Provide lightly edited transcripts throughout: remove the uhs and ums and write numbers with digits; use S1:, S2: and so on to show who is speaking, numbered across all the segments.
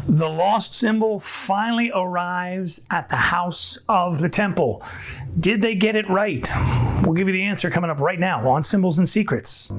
S1: The lost symbol finally arrives at the house of the temple. Did they get it right? We'll give you the answer coming up right now on Symbols and Secrets.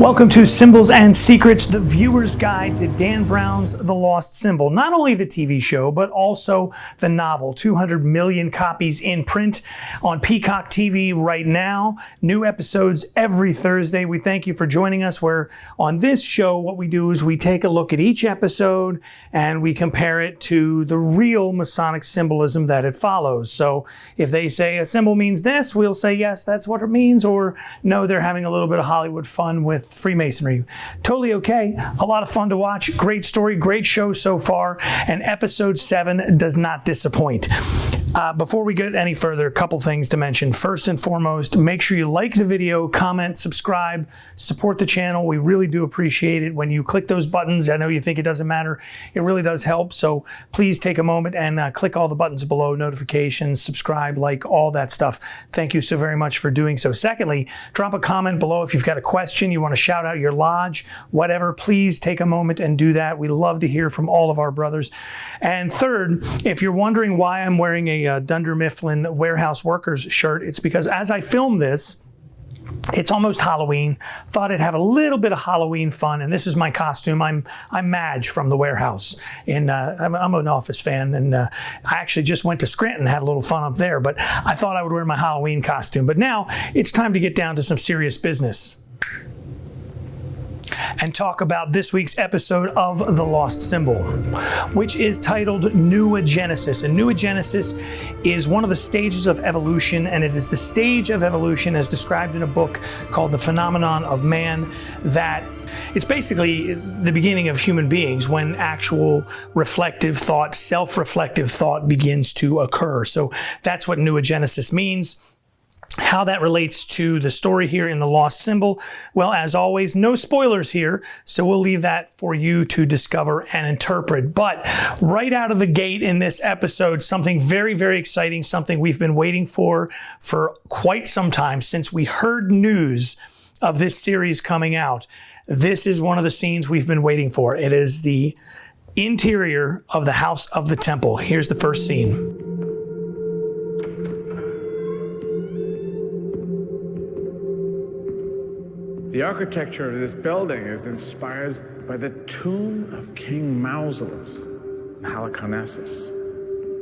S1: Welcome to Symbols and Secrets, the viewer's guide to Dan Brown's The Lost Symbol. Not only the TV show, but also the novel. 200 million copies in print on Peacock TV right now. New episodes every Thursday. We thank you for joining us, where on this show, what we do is we take a look at each episode and we compare it to the real Masonic symbolism that it follows. So if they say a symbol means this, we'll say, yes, that's what it means, or no, they're having a little bit of Hollywood fun with Freemasonry. Totally okay. A lot of fun to watch. Great story, great show so far, and episode 7 does not disappoint. Before we get any further, a couple things to mention. First and foremost, make sure you like the video, comment, subscribe, support the channel. We really do appreciate it when you click those buttons. I know you think it doesn't matter. It really does help. So please take a moment and click all the buttons below, notifications, subscribe, like, all that stuff. Thank you so very much for doing so. Secondly, drop a comment below if you've got a question, you want to shout out your lodge, whatever. Please take a moment and do that. We love to hear from all of our brothers. And third, if you're wondering why I'm wearing a Dunder Mifflin Warehouse Workers shirt, it's because as I film this, it's almost Halloween. Thought I'd have a little bit of Halloween fun, and this is my costume. I'm Madge from the warehouse, and I'm an Office fan, and I actually just went to Scranton and had a little fun up there, but I thought I would wear my Halloween costume. But now it's time to get down to some serious business and talk about this week's episode of The Lost Symbol, which is titled Noogenesis. And Noogenesis is one of the stages of evolution, and it is the stage of evolution as described in a book called The Phenomenon of Man, that it's basically the beginning of human beings when actual reflective thought, self-reflective thought begins to occur. So that's what Noogenesis means. How that relates to the story here in The Lost Symbol, well, as always, no spoilers here, so we'll leave that for you to discover and interpret. But right out of the gate in this episode, something very, very exciting, something we've been waiting for quite some time since we heard news of this series coming out. This is one of the scenes we've been waiting for. It is the interior of the House of the Temple. Here's the first scene.
S2: The architecture of this building is inspired by the tomb of King Mausolus in Halicarnassus,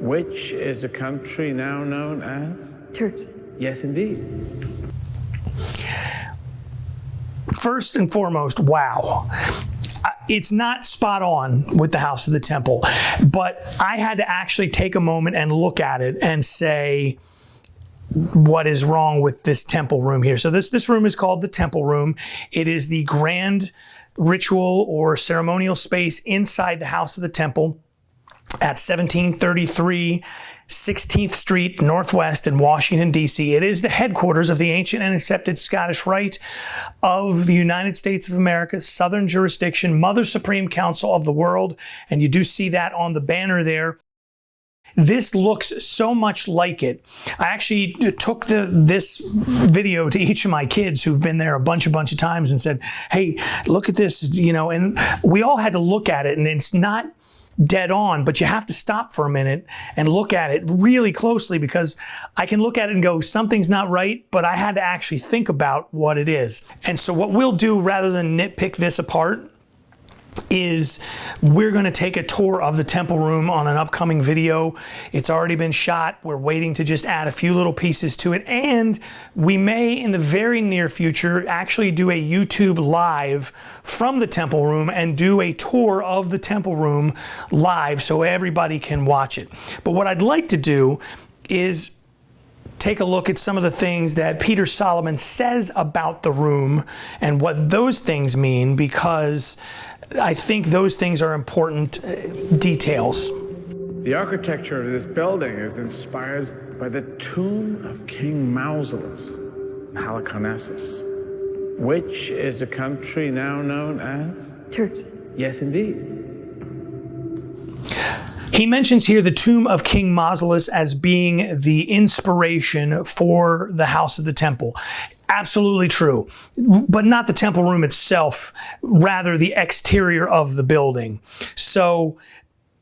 S2: which is a country now known as?
S3: Turkey.
S2: Yes, indeed.
S1: First and foremost, wow. It's not spot on with the House of the Temple, but I had to actually take a moment and look at it and say, what is wrong with this temple room here? So this room is called the Temple Room. It is the grand ritual or ceremonial space inside the House of the Temple at 1733 16th Street Northwest in Washington, D.C. It is the headquarters of the ancient and accepted Scottish Rite of the United States of America, Southern Jurisdiction, Mother Supreme Council of the World, and you do see that on the banner there. This looks so much like it. I actually took this video to each of my kids who've been there a bunch of times and said, hey, look at this, and we all had to look at it, and it's not dead on, but you have to stop for a minute and look at it really closely, because I can look at it and go, something's not right, but I had to actually think about what it is. And so what we'll do, rather than nitpick this apart, is we're going to take a tour of the temple room on an upcoming video. It's already been shot. We're waiting to just add a few little pieces to it. And we may, in the very near future, actually do a YouTube live from the temple room and do a tour of the temple room live so everybody can watch it. But what I'd like to do is take a look at some of the things that Peter Solomon says about the room and what those things mean, because I think those things are important details.
S2: The architecture of this building is inspired by the tomb of King Mausolus in Halicarnassus, which is a country now known as?
S3: Turkey.
S2: Yes, indeed.
S1: He mentions here the tomb of King Mausolus as being the inspiration for the House of the Temple. Absolutely true, but not the temple room itself, rather the exterior of the building. So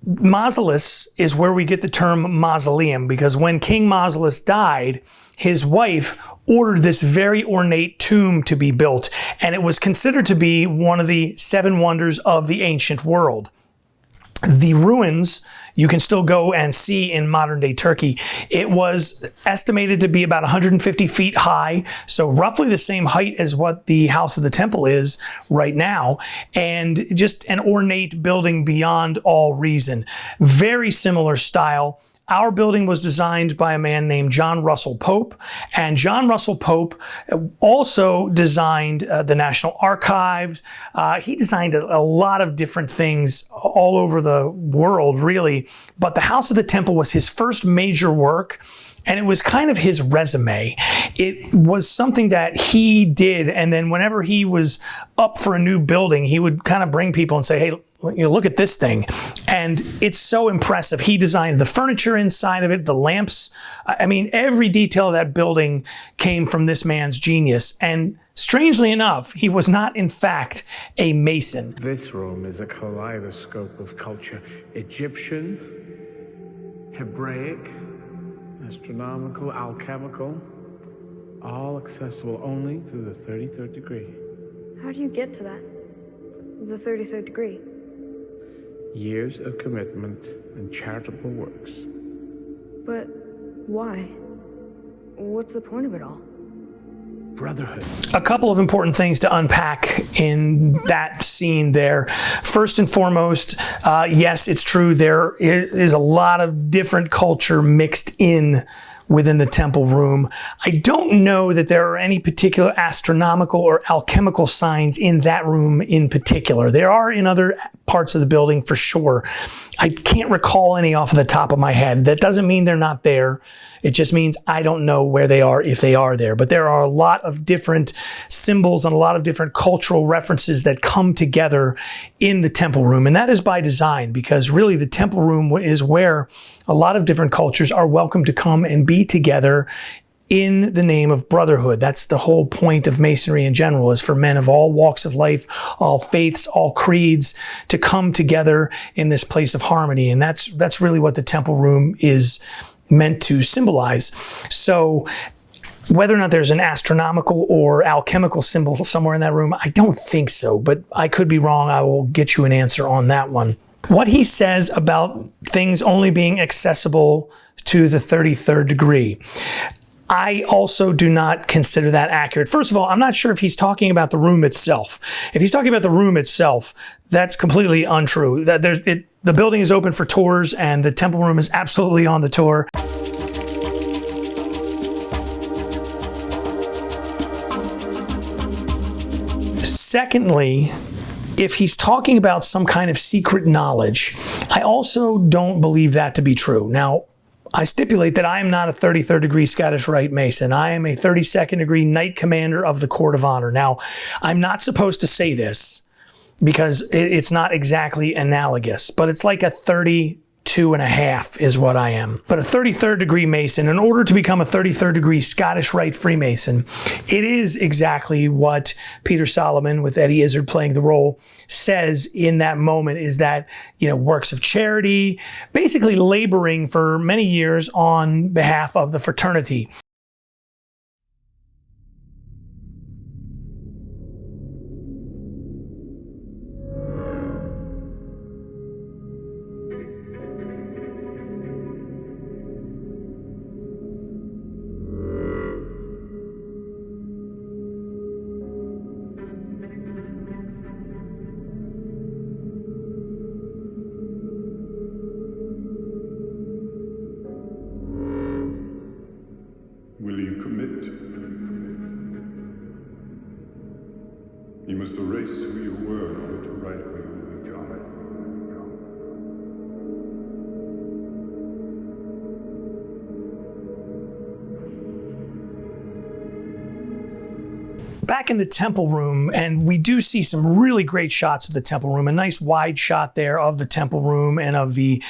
S1: mausolus is where we get the term mausoleum, because when King Mausolus died, his wife ordered this very ornate tomb to be built, and it was considered to be one of the 7 wonders of the ancient world. The ruins you can still go and see in modern day Turkey. It was estimated to be about 150 feet high, so roughly the same height as what the House of the Temple is right now, and just an ornate building beyond all reason. Very similar style. Our building was designed by a man named John Russell Pope, and John Russell Pope also designed the National Archives. He designed a lot of different things all over the world, really, but the House of the Temple was his first major work, and it was kind of his resume. It was something that he did, and then whenever he was up for a new building, he would kind of bring people and say, hey, look at this thing. And it's so impressive. He designed the furniture inside of it, the lamps. I mean, every detail of that building came from this man's genius. And strangely enough, he was not, in fact, a Mason.
S2: This room is a kaleidoscope of culture. Egyptian, Hebraic, astronomical, alchemical, all accessible only through the 33rd degree.
S3: How do you get to that? The 33rd degree?
S2: Years of commitment and charitable works.
S3: But why? What's the point of it all?
S2: Brotherhood.
S1: A couple of important things to unpack in that scene there. First and foremost, yes, it's true, there is a lot of different culture mixed in within the temple room. I don't know that there are any particular astronomical or alchemical signs in that room in particular. There are in other parts of the building for sure. I can't recall any off the top of my head. That doesn't mean they're not there. It just means I don't know where they are, if they are there. But there are a lot of different symbols and a lot of different cultural references that come together in the temple room. And that is by design, because really the temple room is where a lot of different cultures are welcome to come and be together in the name of brotherhood. That's the whole point of Masonry in general, is for men of all walks of life, all faiths, all creeds, to come together in this place of harmony. And that's really what the temple room is meant to symbolize. So whether or not there's an astronomical or alchemical symbol somewhere in that room, I don't think so, but I could be wrong. I will get you an answer on that one. What he says about things only being accessible to the 33rd degree, I also do not consider that accurate. First of all, I'm not sure if he's talking about the room itself. If he's talking about the room itself, that's completely untrue. The building is open for tours, and the temple room is absolutely on the tour. Secondly, if he's talking about some kind of secret knowledge, I also don't believe that to be true. Now, I stipulate that I am not a 33rd degree Scottish Rite Mason. I am a 32nd degree Knight Commander of the Court of Honor. Now, I'm not supposed to say this because it's not exactly analogous, but it's like a 32.5 is what I am. But a 33rd degree Mason, in order to become a 33rd degree Scottish Rite Freemason, it is exactly what Peter Solomon, with Eddie Izzard playing the role, says in that moment, is that, works of charity, basically laboring for many years on behalf of the fraternity.
S4: Will you commit? You must erase who you were in order to write who you will become.
S1: back in the temple room, and we do see some really great shots of the temple room, a nice wide shot there of the temple room and of the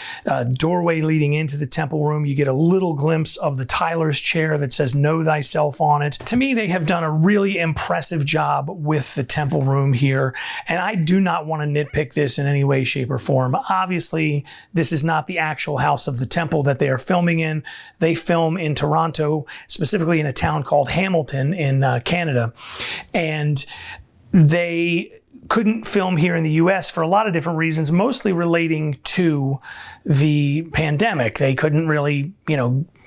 S1: doorway leading into the temple room. You get a little glimpse of the Tyler's chair that says "Know Thyself" on it. To me, they have done a really impressive job with the temple room here, and I do not want to nitpick this in any way, shape, or form. Obviously, this is not the actual house of the temple that they are filming in. They film in Toronto, specifically in a town called Hamilton in Canada. And they couldn't film here in the US for a lot of different reasons, mostly relating to the pandemic. They couldn't really,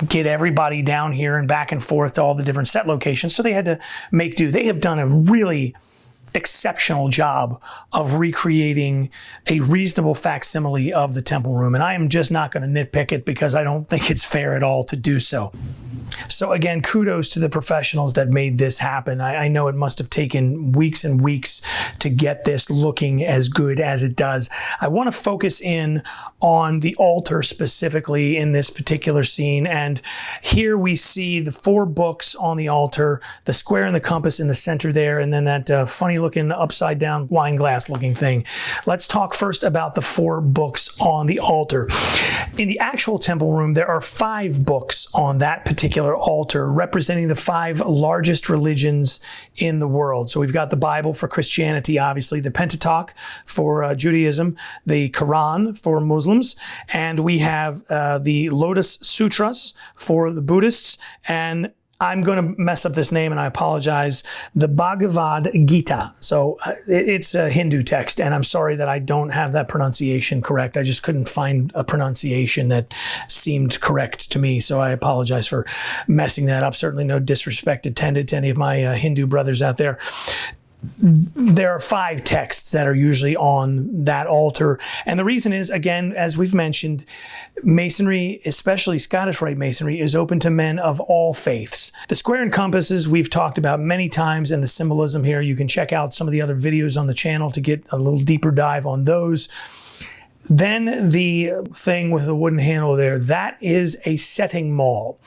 S1: get everybody down here and back and forth to all the different set locations. So they had to make do. They have done a really exceptional job of recreating a reasonable facsimile of the temple room. And I am just not going to nitpick it because I don't think it's fair at all to do so. So again, kudos to the professionals that made this happen. I know it must have taken weeks and weeks to get this looking as good as it does. I want to focus in on the altar specifically in this particular scene. And here we see the 4 books on the altar, the square and the compass in the center there, and then that funny looking upside down wine glass looking thing. Let's talk first about the 4 books on the altar. In the actual temple room, there are 5 books on that particular altar representing the 5 largest religions in the world. So we've got the Bible for Christianity, obviously, the Pentateuch for Judaism, the Quran for Muslims, and we have the Lotus Sutras for the Buddhists, and I'm going to mess up this name and I apologize, the Bhagavad Gita. So it's a Hindu text, and I'm sorry that I don't have that pronunciation correct. I just couldn't find a pronunciation that seemed correct to me. So I apologize for messing that up. Certainly no disrespect intended to any of my Hindu brothers out there. There are 5 texts that are usually on that altar. And the reason is, again, as we've mentioned, Masonry, especially Scottish Rite Masonry, is open to men of all faiths. The square and compasses we've talked about many times, and the symbolism here, you can check out some of the other videos on the channel to get a little deeper dive on those. Then the thing with the wooden handle there, that is a setting maul.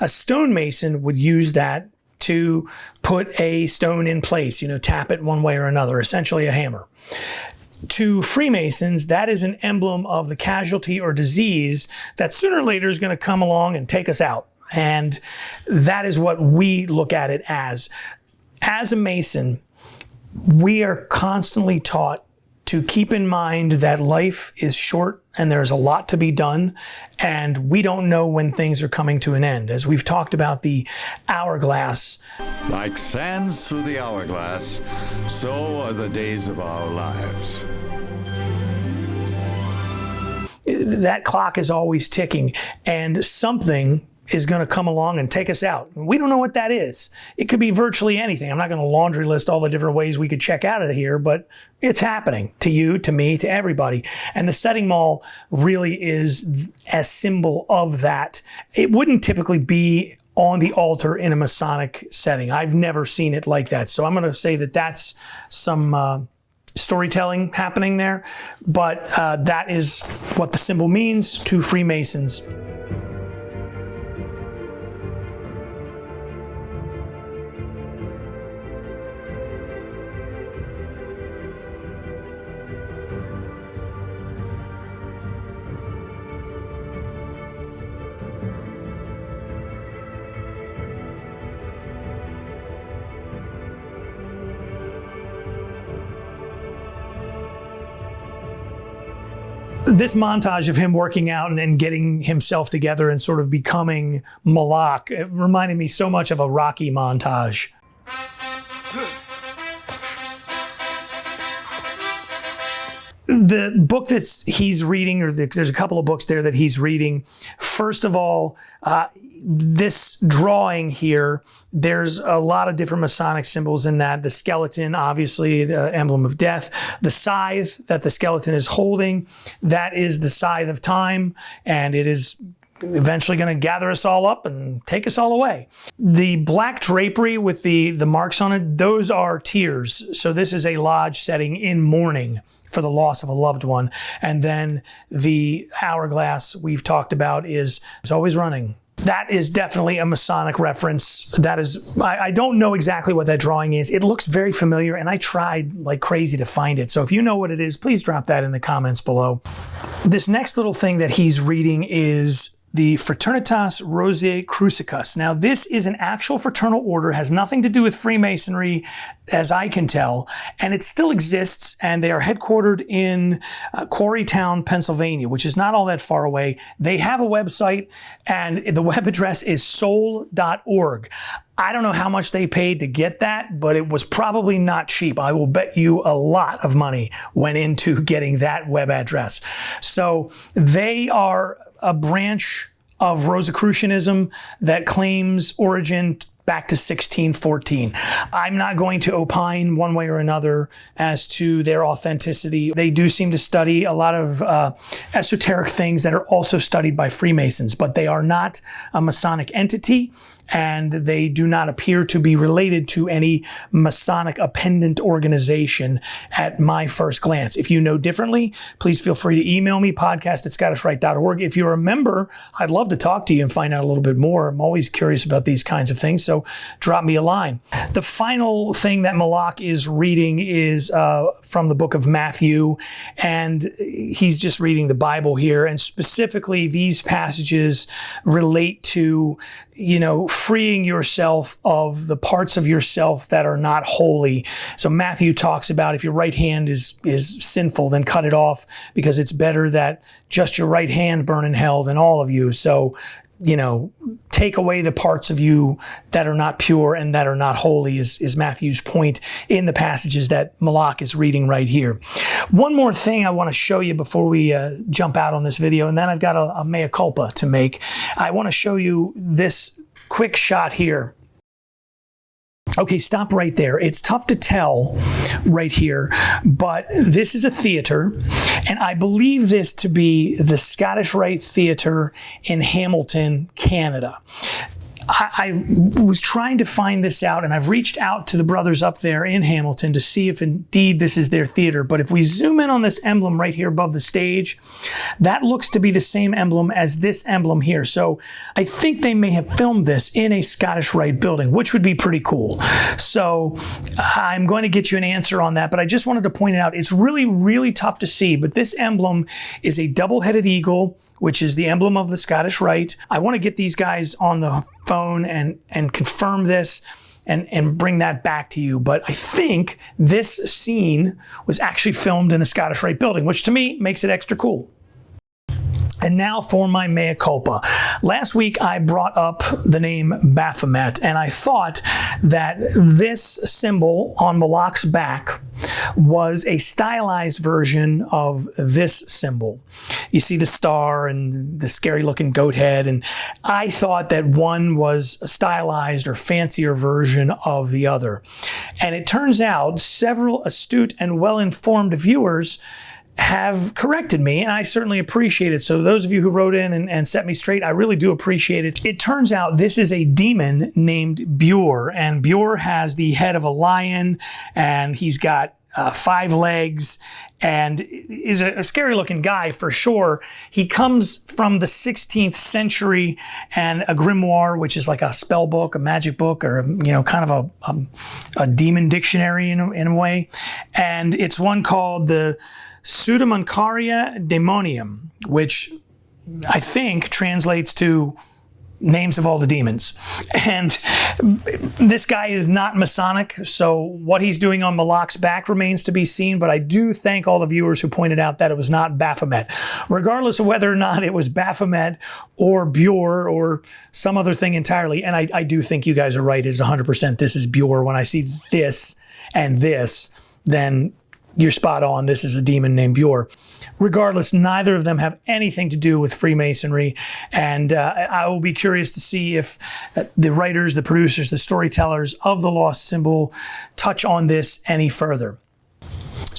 S1: A stonemason would use that to put a stone in place, tap it one way or another, essentially a hammer. To Freemasons, that is an emblem of the casualty or disease that sooner or later is going to come along and take us out. And that is what we look at it as. As a Mason, we are constantly taught to keep in mind that life is short and there's a lot to be done, and we don't know when things are coming to an end. As we've talked about the hourglass.
S5: Like sands through the hourglass, so are the days of our lives.
S1: That clock is always ticking, and something is going to come along and take us out. We don't know what that is. It could be virtually anything. I'm not going to laundry list all the different ways we could check out of here, but it's happening to you, to me, to everybody. And the setting maul really is a symbol of that. It wouldn't typically be on the altar in a Masonic setting. I've never seen it like that. So I'm going to say that that's some storytelling happening there, but that is what the symbol means to Freemasons. This montage of him working out and getting himself together and sort of becoming Malak, it reminded me so much of a Rocky montage. The book that he's reading, or there's a couple of books there that he's reading. First of all, this drawing here, there's a lot of different Masonic symbols in that. The skeleton, obviously, the emblem of death. The scythe that the skeleton is holding, that is the scythe of time, and it is eventually going to gather us all up and take us all away. The black drapery with the marks on it, those are tears. So this is a lodge setting in mourning for the loss of a loved one. And then the hourglass we've talked about is always running. That is definitely a Masonic reference. That is, I don't know exactly what that drawing is. It looks very familiar, and I tried like crazy to find it. So if you know what it is, please drop that in the comments below. This next little thing that he's reading is the Fraternitas Rosicrucicus. Now, this is an actual fraternal order, has nothing to do with Freemasonry, as I can tell, and it still exists, and they are headquartered in Quarrytown, Pennsylvania, which is not all that far away. They have a website, and the web address is soul.org. I don't know how much they paid to get that, but it was probably not cheap. I will bet you a lot of money went into getting that web address. So they are a branch of Rosicrucianism that claims origin back to 1614. I'm not going to opine one way or another as to their authenticity. They do seem to study a lot of esoteric things that are also studied by Freemasons, but they are not a Masonic entity, and they do not appear to be related to any Masonic appendant organization at my first glance. If you know differently, please feel free to email me, podcast@scottishrite.org. If you're a member, I'd love to talk to you and find out a little bit more. I'm always curious about these kinds of things, so drop me a line. The final thing that Malak is reading is from the book of Matthew, and he's just reading the Bible here, and specifically these passages relate to, freeing yourself of the parts of yourself that are not holy. So Matthew talks about if your right hand is sinful, then cut it off, because it's better that just your right hand burn in hell than all of you. So, take away the parts of you that are not pure and that are not holy is Matthew's point in the passages that Malak is reading right here. One more thing I want to show you before we jump out on this video, and then I've got a mea culpa to make. I want to show you this quick shot here. Okay, stop right there. It's tough to tell right here, but this is a theater, and I believe this to be the Scottish Rite Theater in Hamilton, Canada. I was trying to find this out, and I've reached out to the brothers up there in Hamilton to see if indeed this is their theater. But if we zoom in on this emblem right here above the stage, that looks to be the same emblem as this emblem here. So I think they may have filmed this in a Scottish Rite building, which would be pretty cool. So I'm going to get you an answer on that, but I just wanted to point it out. It's really, really tough to see, but this emblem is a double-headed eagle, which is the emblem of the Scottish Rite. I want to get these guys on the phone and confirm this and bring that back to you. But I think this scene was actually filmed in a Scottish Rite building, which to me makes it extra cool. And now for my mea culpa. Last week, I brought up the name Baphomet, and I thought that this symbol on Malak's back was a stylized version of this symbol. You see the star and the scary looking goat head, and I thought that one was a stylized or fancier version of the other. And it turns out several astute and well-informed viewers have corrected me, and I certainly appreciate it. So those of you who wrote in and set me straight, I really do appreciate it. It turns out this is a demon named Bure, and Bure has the head of a lion, and he's got 5 legs, and is a scary looking guy for sure. He comes from the 16th century, and a grimoire, which is like a spell book, a magic book, or kind of a demon dictionary in a way. And it's one called the Pseudomoncaria Daemonium, which I think translates to names of all the demons. And this guy is not Masonic, so what he's doing on Malak's back remains to be seen, but I do thank all the viewers who pointed out that it was not Baphomet. Regardless of whether or not it was Baphomet or Bure or some other thing entirely, and I do think you guys are right, it's 100% this is Bure. When I see this and this, then you're spot on. This is a demon named Bure. Regardless, neither of them have anything to do with Freemasonry, and I will be curious to see if the writers, the producers, the storytellers of the lost symbol touch on this any further.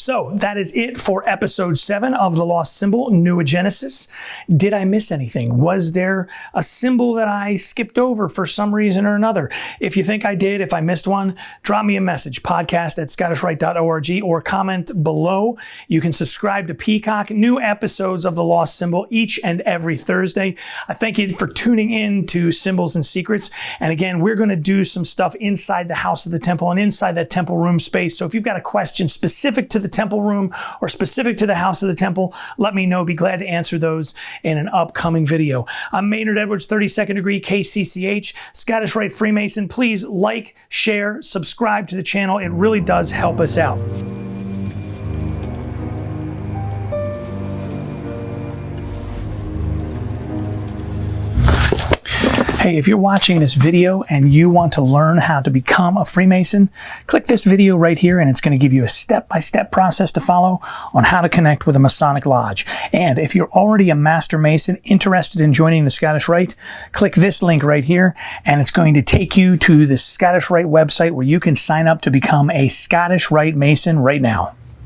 S1: So that is it for episode 7 of The Lost Symbol, New Genesis. Did I miss anything? Was there a symbol that I skipped over for some reason or another? If you think I did, if I missed one, drop me a message, podcast@scottishrite.org, or comment below. You can subscribe to Peacock, new episodes of The Lost Symbol each and every Thursday. I thank you for tuning in to Symbols and Secrets. And again, we're going to do some stuff inside the House of the Temple and inside that temple room space. So if you've got a question specific to the temple room or specific to the House of the Temple, let me know. Be glad to answer those in an upcoming video. I'm Maynard Edwards, 32nd degree KCCH, Scottish Rite Freemason. Please like, share, subscribe to the channel. It really does help us out. Hey, if you're watching this video and you want to learn how to become a Freemason, click this video right here and it's going to give you a step-by-step process to follow on how to connect with a Masonic Lodge. And if you're already a Master Mason interested in joining the Scottish Rite, click this link right here and it's going to take you to the Scottish Rite website where you can sign up to become a Scottish Rite Mason right now.